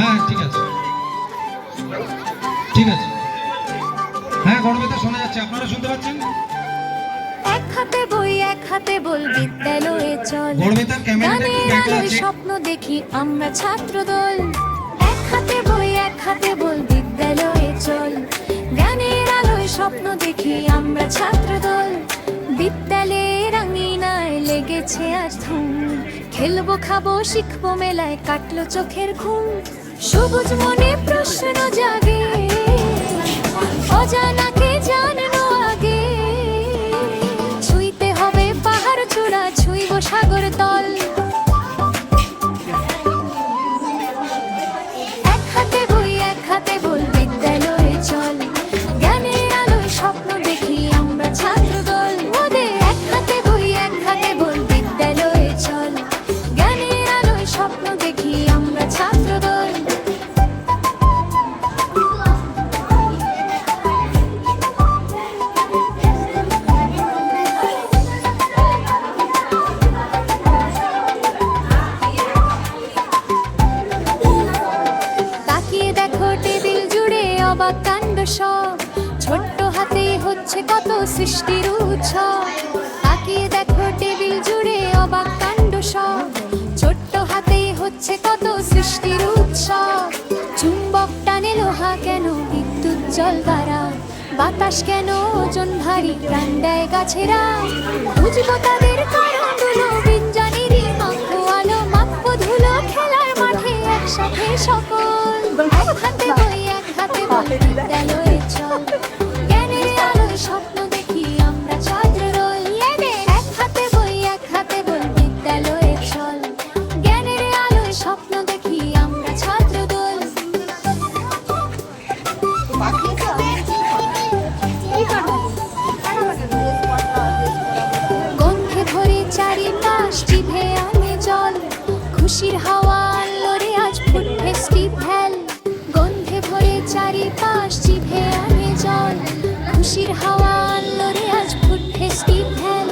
হ্যাঁ ঠিক আছে ঠিক আছে। হ্যাঁ গণবেতা শোনা যাচ্ছে, আপনারা শুনতে পাচ্ছেন? এক হাতে বই এক হাতে বল বিদ্যালয়ে চল, গণবেতার ক্যামেরাটা একটু গানের ব্যাকে আলোয় আছে। স্বপ্ন দেখি আমরা ছাত্রদল। এক হাতে বই এক হাতে বল বিদ্যালয়ে চল, গানের আলোয় স্বপ্ন দেখি আমরা ছাত্রদল। বিদ্যালয়ের আঙিনায় লেগেছে আজ ধুম, খেলবো খাবো শিখবো মেলায় কাটলো চোখের ঘুম। সবুজ মনে প্রশ্ন জাগে, অজানাকে জানানো আগে। ছুঁইতে হবে পাহাড় চূড়া, ছুঁইব সাগর তল। এক হাতে বই এক হাতে বল বিদ্যালয়ে চল, জ্ঞানের আলোয় স্বপ্ন দেখি আমরা ছাত্রদল। ওদের এক হাতে বই এক হাতে বল বিদ্যালয়ে চল, জ্ঞানের আলোয় স্বপ্ন দেখি আমরা ছাত্রদল। তাকিয়ে দেখো টেবিল জুড়ে অবাক কাণ্ড সব, ছোট্ট হাতে হচ্ছে কত সৃষ্টির উৎসব। তাকিয়ে দেখো টেবিল জুড়ে অবাক কাণ্ড সব, ছোট্ট হাতে হচ্ছে কত সৃষ্টির উৎসব। চুম্বক টানে লোহা কেন, বিদ্যুৎ জল দ্বারা বাতাস কেন ওজন ভারী, প্রাণ দেয় গাছেরা। বুঝবো তাদের কারণগুলো, বিঞ্জানেরই মাখো আলো, মাখবো ধুলো খেলার মাঠে একসাথে সকল। এক হাতে বই এক হাতে বল বিদ্যালয়ে চল, জ্ঞানের আলোয় স্বপ্ন দেখি আমরা ছাত্রদল। এক হাতে বই এক হাতে বল বিদ্যালয়ে চল, জ্ঞানের আলোয় স্বপ্ন দেখি আমরা ছাত্রদল। গন্ধে ভরে চারিপাশ, জিভে আনে জল, খুশির হাওয়া আনলোরে আজ ফুড ফেস্টিভ্যাল। গন্ধে ভরে চারিপাশ, জিভে আনে জল, খুশির হাওয়া আনলোরে আজ ফুড ফেস্টিভ্যাল।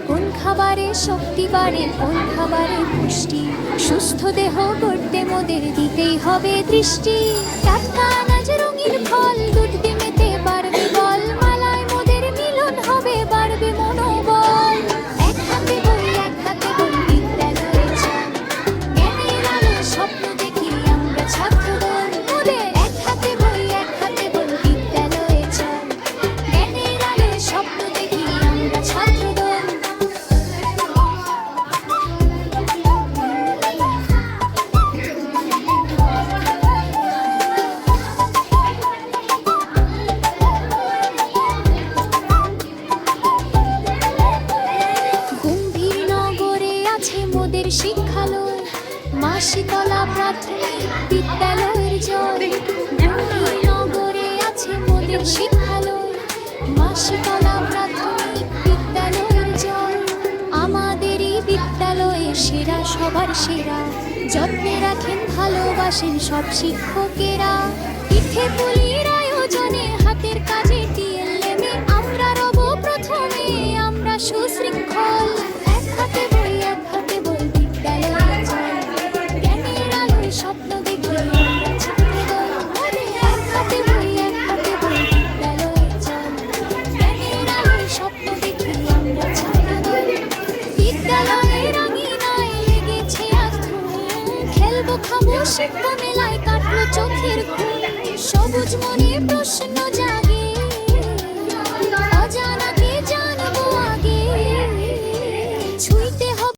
কোন খাবারে শক্তি বাড়ে, কোন খাবারে পুষ্টি, সুস্থ দেহ গড়তে মোদের দিতেই হবে দৃষ্টি। টাটকা আনাজ রঙিন ফল, দুধ ডিমেতে বাড়বে বল, মালায় মোদের মিলন হবে বাড়বে মনোবল। এক হাতে বই এক হাতে বল বিদ্যালয়ে চল, জ্ঞানের আলোয় স্বপ্ন দেখি আমরা ছাত্রদল। মোদের এক হাতে বই এক হাতে বল বিদ্যালয়ে চল, জ্ঞানের আলোয় স্বপ্ন দেখি আমরা ছাত্রদল। গম্ভীর নগরে আছে মোদের শিক্ষালয়, মাসিতলা প্রাথমিক বিদ্যালয়ের জল। গম্ভীর নগরে আছে মোদের শিক্ষালয়, মাসিতলা প্রাথমিক বিদ্যালয়ের জল। আমাদেরই বিদ্যালয়ে সেরা সবার সেরা, যত্নে রাখেন ভালোবাসেন সব শিক্ষকেরা। পিঠে পুলির আয়োজনে হাতের কাজে টিএলএমে আমরা রব প্রথমে, আমরা সুশৃঙ্খল। এক হাতে বই এক হাতে বল বিদ্যালয়ে চল, জ্ঞানের আলোয় স্বপ্ন দেখি আমরা ছাত্রদল। এক হাতে বই এক হাতে বল বিদ্যালয়ে চল, জ্ঞানের আলোয় স্বপ্ন দেখি আমরা ছাত্রদল। বিদ্যালয়ের আঙিনায় লেগেছে আজ ধুম, খেলবো খাবো শিখবো মেলায় কাটলো চোখের ঘুম। সবুজ মনে প্রশ্ন জাগে,